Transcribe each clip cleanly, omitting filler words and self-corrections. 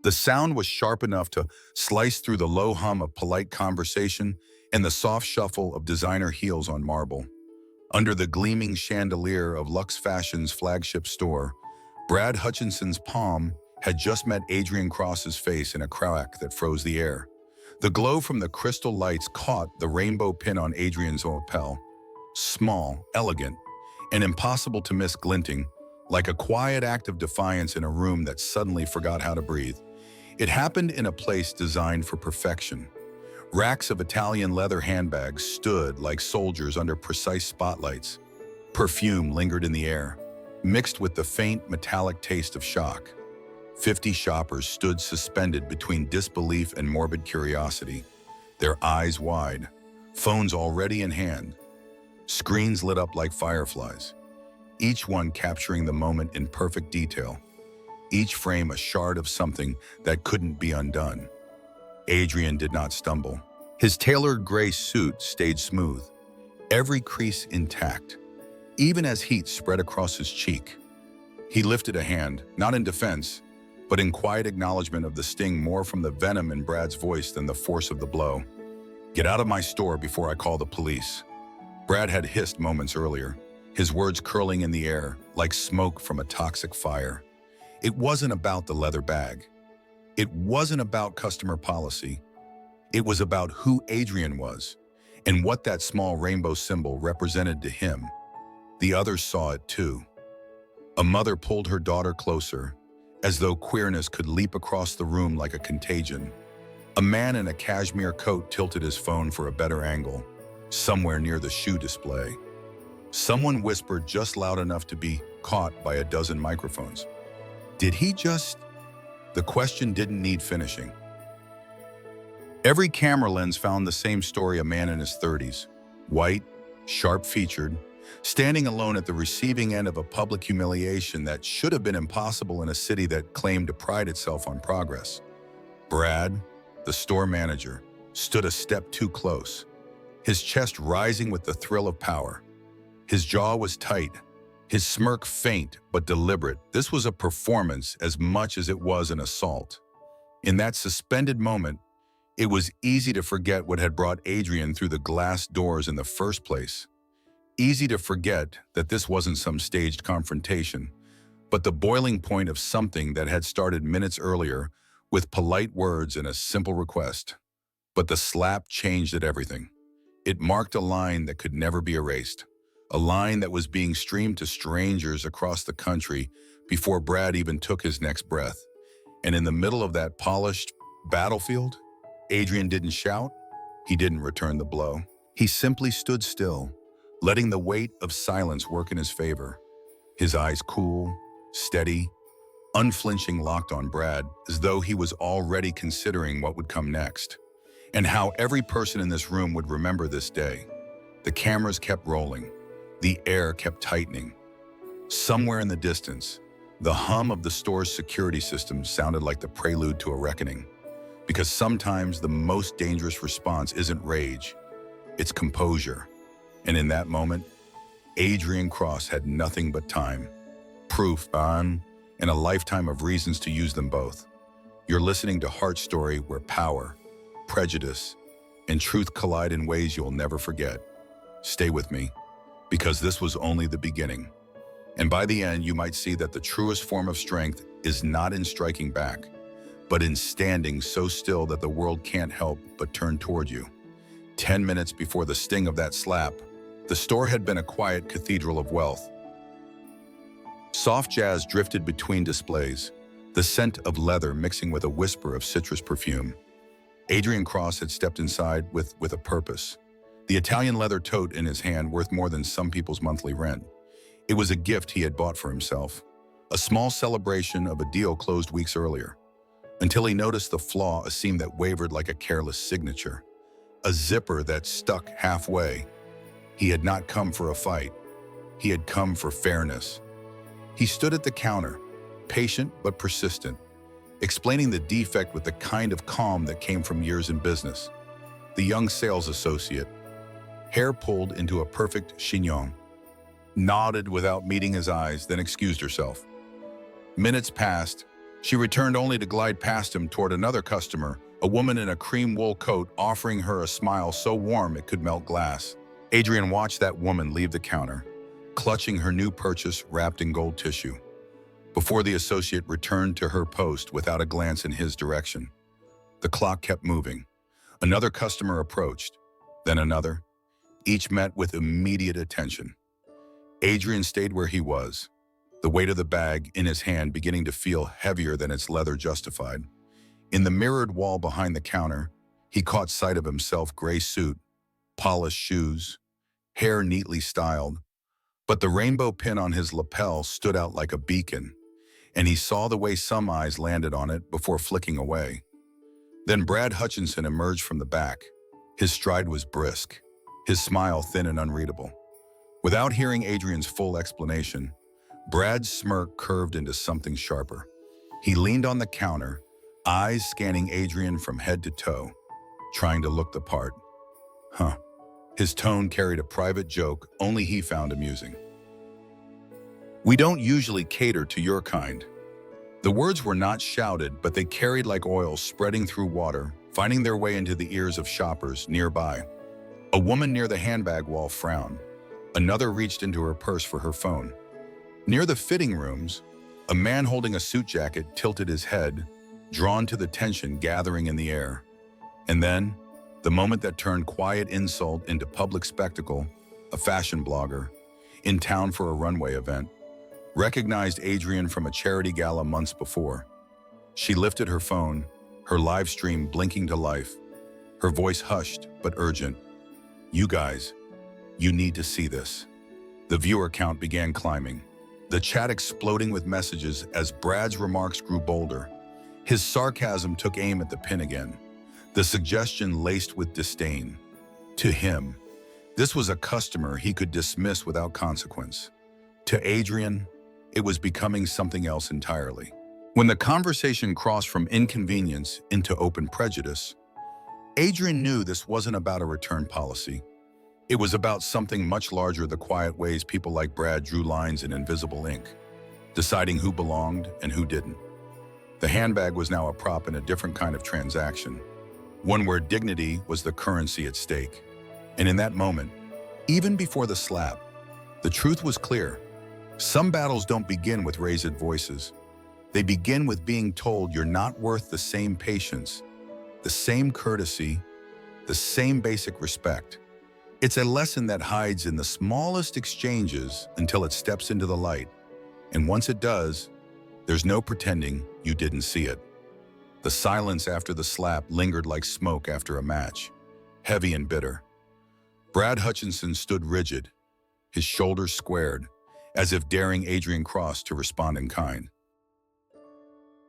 The sound was sharp enough to slice through the low hum of polite conversation and the soft shuffle of designer heels on marble. Under the gleaming chandelier of Luxe Fashion's flagship store, Brad Hutchinson's palm had just met Adrian Cross's face in a crack that froze the air. The glow from the crystal lights caught the rainbow pin on Adrian's lapel. Small, elegant, and impossible to miss, glinting, like a quiet act of defiance in a room that suddenly forgot how to breathe. It happened in a place designed for perfection. Racks of Italian leather handbags stood like soldiers under precise spotlights. Perfume lingered in the air, mixed with the faint metallic taste of shock. 50 shoppers stood suspended between disbelief and morbid curiosity, their eyes wide, phones already in hand. Screens lit up like fireflies, each one capturing the moment in perfect detail, each frame a shard of something that couldn't be undone. Adrian did not stumble. His tailored gray suit stayed smooth, every crease intact, even as heat spread across his cheek. He lifted a hand, not in defense, but in quiet acknowledgement of the sting, more from the venom in Brad's voice than the force of the blow. "Get out of my store before I call the police," Brad had hissed moments earlier, his words curling in the air like smoke from a toxic fire. It wasn't about the leather bag. It wasn't about customer policy. It was about who Adrian was and what that small rainbow symbol represented to him. The others saw it too. A mother pulled her daughter closer, as though queerness could leap across the room like a contagion. A man in a cashmere coat tilted his phone for a better angle, somewhere near the shoe display. Someone whispered just loud enough to be caught by a dozen microphones. Did he just? The question didn't need finishing. Every camera lens found the same story: a man in his 30s, white, sharp-featured, standing alone at the receiving end of a public humiliation that should have been impossible in a city that claimed to pride itself on progress. Brad, the store manager, stood a step too close, his chest rising with the thrill of power. His jaw was tight, his smirk faint but deliberate. This was a performance as much as it was an assault. In that suspended moment, it was easy to forget what had brought Adrian through the glass doors in the first place. Easy to forget that this wasn't some staged confrontation, but the boiling point of something that had started minutes earlier with polite words and a simple request. But the slap changed at everything. It marked a line that could never be erased, a line that was being streamed to strangers across the country before Brad even took his next breath. And in the middle of that polished battlefield, Adrian didn't shout, he didn't return the blow. He simply stood still, letting the weight of silence work in his favor. His eyes cool, steady, unflinching, locked on Brad, as though he was already considering what would come next, and how every person in this room would remember this day. The cameras kept rolling. The air kept tightening. Somewhere in the distance, the hum of the store's security system sounded like the prelude to a reckoning. Because sometimes the most dangerous response isn't rage, it's composure. And in that moment, Adrian Cross had nothing but time, proof, and a lifetime of reasons to use them both. You're listening to Heart's story, where power, prejudice, and truth collide in ways you'll never forget. Stay with me, because this was only the beginning. And by the end, you might see that the truest form of strength is not in striking back, but in standing so still that the world can't help but turn toward you. 10 minutes before the sting of that slap, the store had been a quiet cathedral of wealth. Soft jazz drifted between displays, the scent of leather mixing with a whisper of citrus perfume. Adrian Cross had stepped inside with a purpose. The Italian leather tote in his hand, worth more than some people's monthly rent. It was a gift he had bought for himself, a small celebration of a deal closed weeks earlier, until he noticed the flaw, a seam that wavered like a careless signature, a zipper that stuck halfway. He had not come for a fight. He had come for fairness. He stood at the counter, patient but persistent, explaining the defect with the kind of calm that came from years in business. The young sales associate, hair pulled into a perfect chignon, nodded without meeting his eyes, then excused herself. Minutes passed, She returned only to glide past him toward another customer, a woman in a cream wool coat offering her a smile so warm it could melt glass. Adrian watched that woman leave the counter, clutching her new purchase wrapped in gold tissue, before the associate returned to her post without a glance in his direction. The clock kept moving. Another customer approached, then another, each met with immediate attention. Adrian stayed where he was, the weight of the bag in his hand beginning to feel heavier than its leather justified. In the mirrored wall behind the counter, he caught sight of himself, gray suit, polished shoes, hair neatly styled, but the rainbow pin on his lapel stood out like a beacon, and he saw the way some eyes landed on it before flicking away. Then Brad Hutchinson emerged from the back. His stride was brisk, his smile thin and unreadable. Without hearing Adrian's full explanation, Brad's smirk curved into something sharper. He leaned on the counter, eyes scanning Adrian from head to toe, trying to look the part. His tone carried a private joke only he found amusing. "We don't usually cater to your kind." The words were not shouted, but they carried like oil spreading through water, finding their way into the ears of shoppers nearby. A woman near the handbag wall frowned. Another reached into her purse for her phone. Near the fitting rooms, a man holding a suit jacket tilted his head, drawn to the tension gathering in the air. And then, the moment that turned quiet insult into public spectacle, a fashion blogger, in town for a runway event, recognized Adrian from a charity gala months before. She lifted her phone, her live stream blinking to life, her voice hushed but urgent. "You guys, you need to see this." The viewer count began climbing, the chat exploding with messages as Brad's remarks grew bolder. His sarcasm took aim at the pin again, the suggestion laced with disdain. To him, this was a customer he could dismiss without consequence. To Adrian, it was becoming something else entirely. When the conversation crossed from inconvenience into open prejudice, Adrian knew this wasn't about a return policy. It was about something much larger, the quiet ways people like Brad drew lines in invisible ink, deciding who belonged and who didn't. The handbag was now a prop in a different kind of transaction, one where dignity was the currency at stake. And in that moment, even before the slap, the truth was clear. Some battles don't begin with raised voices. They begin with being told you're not worth the same patience, the same courtesy, the same basic respect. It's a lesson that hides in the smallest exchanges until it steps into the light. And once it does, there's no pretending you didn't see it. The silence after the slap lingered like smoke after a match, heavy and bitter. Brad Hutchinson stood rigid, his shoulders squared, as if daring Adrian Cross to respond in kind.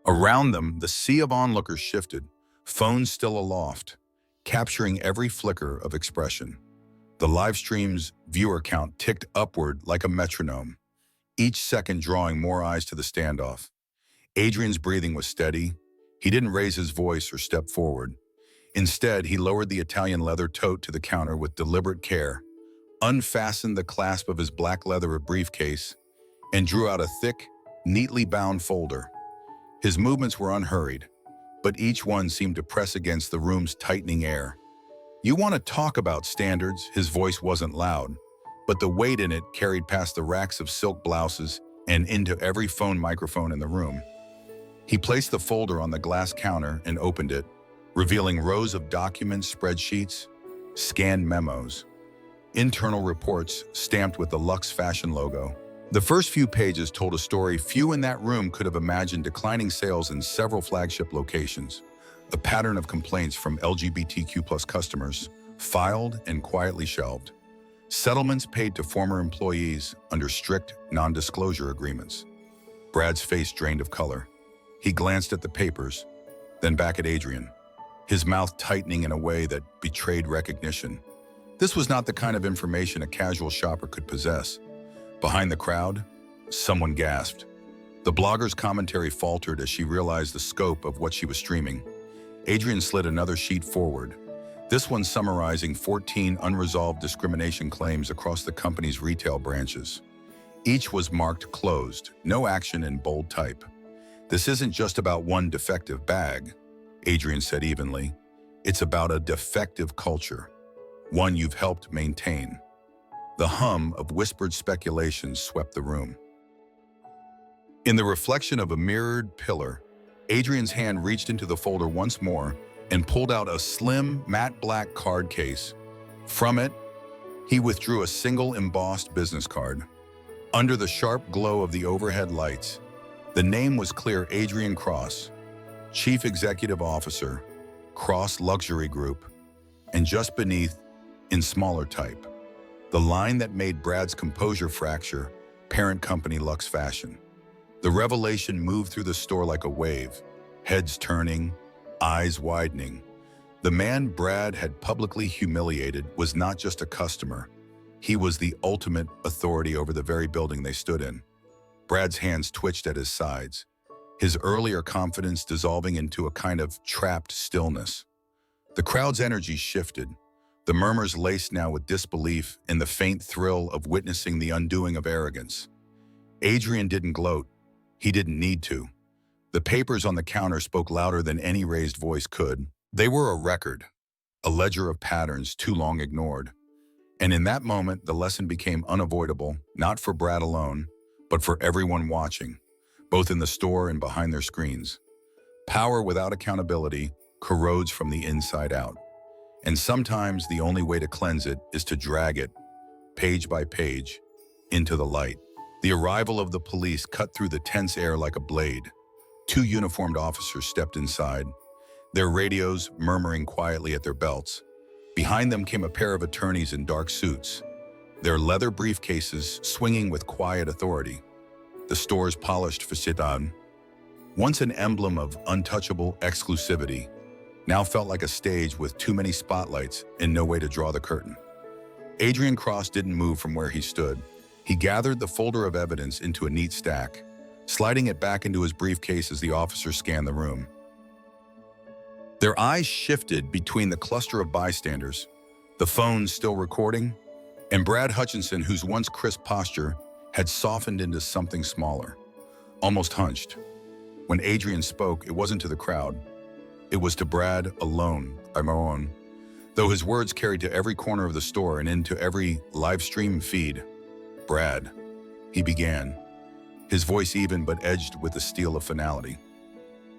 Around them, the sea of onlookers shifted, phones still aloft, capturing every flicker of expression. The live stream's viewer count ticked upward like a metronome, each second drawing more eyes to the standoff. Adrian's breathing was steady. He didn't raise his voice or step forward. Instead, he lowered the Italian leather tote to the counter with deliberate care, unfastened the clasp of his black leather briefcase, and drew out a thick, neatly bound folder. His movements were unhurried, but each one seemed to press against the room's tightening air. "You want to talk about standards?" His voice wasn't loud, but the weight in it carried past the racks of silk blouses and into every phone microphone in the room. He placed the folder on the glass counter and opened it, revealing rows of documents, spreadsheets, scanned memos, internal reports stamped with the Luxe Fashion logo. The first few pages told a story few in that room could have imagined: declining sales in several flagship locations, a pattern of complaints from LGBTQ+ customers, filed and quietly shelved, settlements paid to former employees under strict non-disclosure agreements. Brad's face drained of color. He glanced at the papers, then back at Adrian, his mouth tightening in a way that betrayed recognition. This was not the kind of information a casual shopper could possess. Behind the crowd, someone gasped. The blogger's commentary faltered as she realized the scope of what she was streaming. Adrian slid another sheet forward, this one summarizing 14 unresolved discrimination claims across the company's retail branches. Each was marked closed, no action in bold type. This isn't just about one defective bag, Adrian said evenly. It's about a defective culture, one you've helped maintain. The hum of whispered speculations swept the room. In the reflection of a mirrored pillar, Adrian's hand reached into the folder once more and pulled out a slim, matte black card case. From it, he withdrew a single embossed business card. Under the sharp glow of the overhead lights, the name was clear: Adrian Cross, Chief Executive Officer, Cross Luxury Group, and just beneath, in smaller type, the line that made Brad's composure fracture: parent company Luxe Fashion. The revelation moved through the store like a wave, heads turning, eyes widening. The man Brad had publicly humiliated was not just a customer. He was the ultimate authority over the very building they stood in. Brad's hands twitched at his sides, his earlier confidence dissolving into a kind of trapped stillness. The crowd's energy shifted, the murmurs laced now with disbelief and the faint thrill of witnessing the undoing of arrogance. Adrian didn't gloat. He didn't need to. The papers on the counter spoke louder than any raised voice could. They were a record, a ledger of patterns too long ignored. And in that moment, the lesson became unavoidable, not for Brad alone, but for everyone watching, both in the store and behind their screens. Power without accountability corrodes from the inside out. And sometimes the only way to cleanse it is to drag it, page by page, into the light. The arrival of the police cut through the tense air like a blade. Two uniformed officers stepped inside, their radios murmuring quietly at their belts. Behind them came a pair of attorneys in dark suits, their leather briefcases swinging with quiet authority. The store's polished facade, once an emblem of untouchable exclusivity, now felt like a stage with too many spotlights and no way to draw the curtain. Adrian Cross didn't move from where he stood. He gathered the folder of evidence into a neat stack, sliding it back into his briefcase as the officers scanned the room. Their eyes shifted between the cluster of bystanders, the phones still recording, and Brad Hutchinson, whose once crisp posture had softened into something smaller, almost hunched. When Adrian spoke, it wasn't to the crowd. It was to Brad alone, though his words carried to every corner of the store and into every live stream feed. Brad, he began, his voice even but edged with the steel of finality.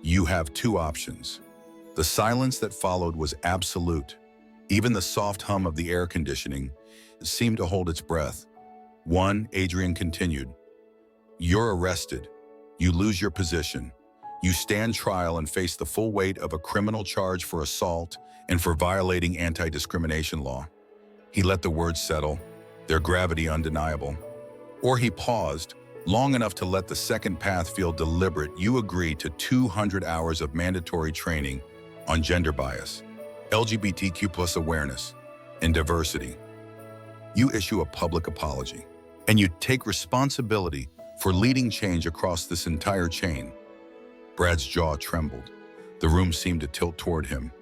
You have two options. The silence that followed was absolute. Even the soft hum of the air conditioning seemed to hold its breath. One, Adrian continued. You're arrested. You lose your position. You stand trial and face the full weight of a criminal charge for assault and for violating anti-discrimination law. He let the words settle, their gravity undeniable. Or he paused, long enough to let the second path feel deliberate. You agree to 200 hours of mandatory training on gender bias, LGBTQ plus awareness, and diversity. You issue a public apology, and you take responsibility for leading change across this entire chain. Brad's jaw trembled. The room seemed to tilt toward him,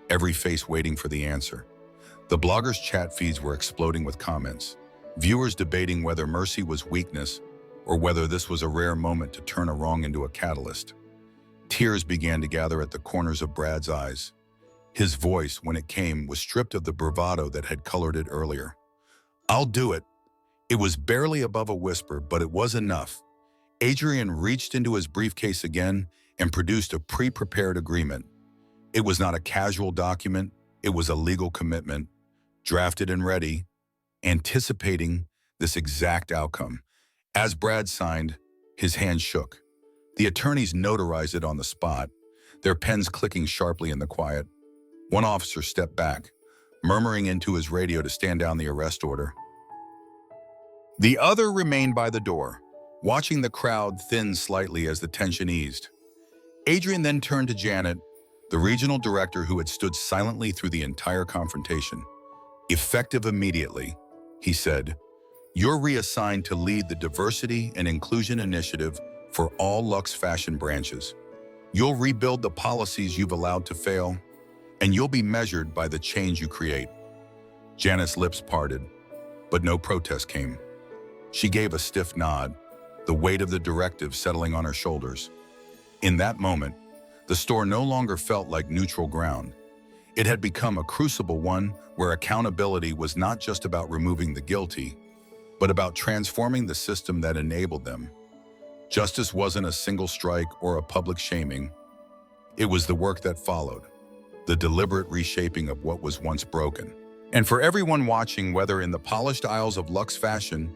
every face waiting for the answer. The bloggers' chat feeds were exploding with comments, viewers debating whether mercy was weakness or whether this was a rare moment to turn a wrong into a catalyst. Tears began to gather at the corners of Brad's eyes. His voice, when it came, was stripped of the bravado that had colored it earlier. I'll do it. It was barely above a whisper, but it was enough. Adrian reached into his briefcase again and produced a pre-prepared agreement. It was not a casual document, it was a legal commitment, drafted and ready, anticipating this exact outcome. As Brad signed, his hand shook. The attorneys notarized it on the spot, their pens clicking sharply in the quiet. One officer stepped back, murmuring into his radio to stand down the arrest order. The other remained by the door, watching the crowd thin slightly as the tension eased. Adrian then turned to Janet, the regional director who had stood silently through the entire confrontation. Effective immediately, he said, you're reassigned to lead the Diversity and Inclusion Initiative for all Luxe Fashion branches. You'll rebuild the policies you've allowed to fail, and you'll be measured by the change you create. Janet's lips parted, but no protest came. She gave a stiff nod, the weight of the directive settling on her shoulders. In that moment, the store no longer felt like neutral ground. It had become a crucible, one where accountability was not just about removing the guilty, but about transforming the system that enabled them. Justice wasn't a single strike or a public shaming. It was the work that followed, the deliberate reshaping of what was once broken. And for everyone watching, whether in the polished aisles of Luxe Fashion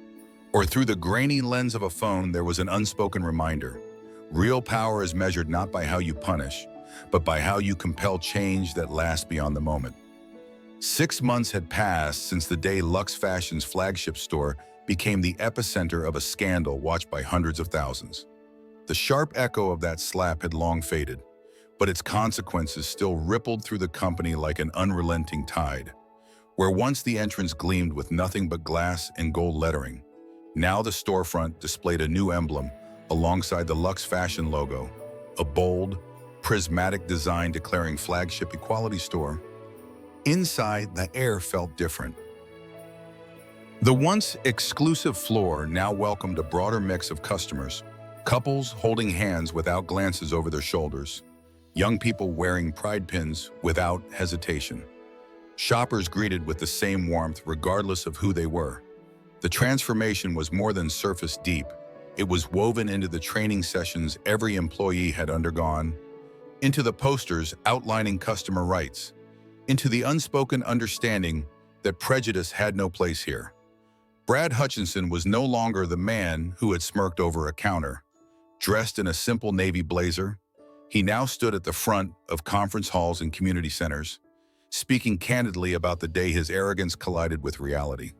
or through the grainy lens of a phone, there was an unspoken reminder. Real power is measured not by how you punish, but by how you compel change that lasts beyond the moment. 6 months had passed since the day Luxe Fashion's flagship store became the epicenter of a scandal watched by hundreds of thousands. The sharp echo of that slap had long faded, but its consequences still rippled through the company like an unrelenting tide. Where once the entrance gleamed with nothing but glass and gold lettering, now the storefront displayed a new emblem alongside the Luxe Fashion logo, a bold, prismatic design declaring flagship equality store. Inside, the air felt different. The once exclusive floor now welcomed a broader mix of customers, couples holding hands without glances over their shoulders, young people wearing pride pins without hesitation, shoppers greeted with the same warmth regardless of who they were. The transformation was more than surface deep. It was woven into the training sessions every employee had undergone, into the posters outlining customer rights, into the unspoken understanding that prejudice had no place here. Brad Hutchinson was no longer the man who had smirked over a counter. Dressed in a simple navy blazer, he now stood at the front of conference halls and community centers, speaking candidly about the day his arrogance collided with reality.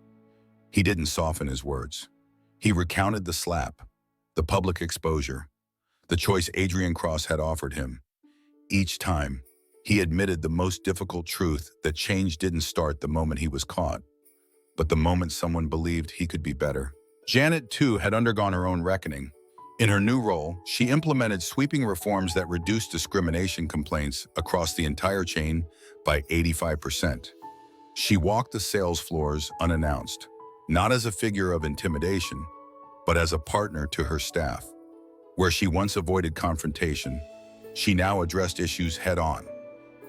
He didn't soften his words. He recounted the slap, the public exposure, the choice Adrian Cross had offered him. Each time, he admitted the most difficult truth, that change didn't start the moment he was caught, but the moment someone believed he could be better. Janet, too, had undergone her own reckoning. In her new role, she implemented sweeping reforms that reduced discrimination complaints across the entire chain by 85%. She walked the sales floors unannounced, not as a figure of intimidation, but as a partner to her staff. Where she once avoided confrontation, she now addressed issues head-on.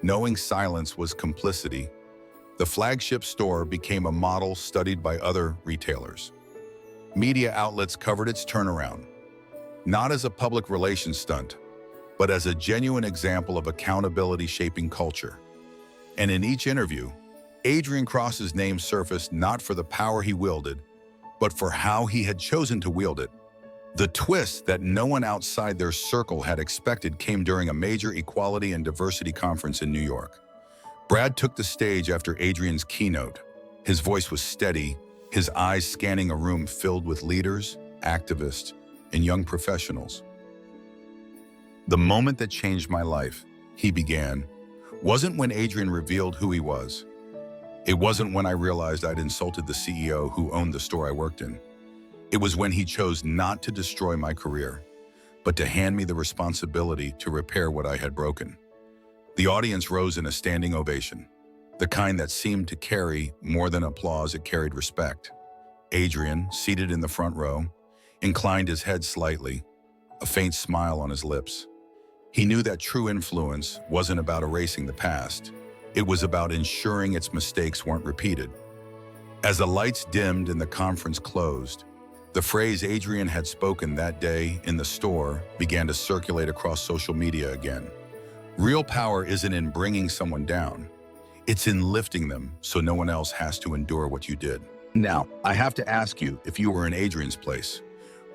Knowing silence was complicity, the flagship store became a model studied by other retailers. Media outlets covered its turnaround, not as a public relations stunt, but as a genuine example of accountability shaping culture. And in each interview, Adrian Cross's name surfaced not for the power he wielded, but for how he had chosen to wield it. The twist that no one outside their circle had expected came during a major equality and diversity conference in New York. Brad took the stage after Adrian's keynote. His voice was steady, his eyes scanning a room filled with leaders, activists, and young professionals. "The moment that changed my life," he began, "wasn't when Adrian revealed who he was. It wasn't when I realized I'd insulted the CEO who owned the store I worked in. It was when he chose not to destroy my career, but to hand me the responsibility to repair what I had broken." The audience rose in a standing ovation, the kind that seemed to carry more than applause, it carried respect. Adrian, seated in the front row, inclined his head slightly, a faint smile on his lips. He knew that true influence wasn't about erasing the past. It was about ensuring its mistakes weren't repeated. As the lights dimmed and the conference closed, the phrase Adrian had spoken that day in the store began to circulate across social media again. Real power isn't in bringing someone down. It's in lifting them so no one else has to endure what you did. Now, I have to ask you, if you were in Adrian's place,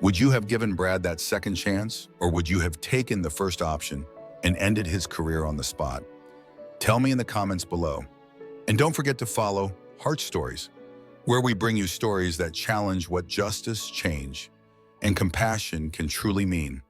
would you have given Brad that second chance, or would you have taken the first option and ended his career on the spot? Tell me in the comments below. And don't forget to follow Heart Stories, where we bring you stories that challenge what justice, change, and compassion can truly mean.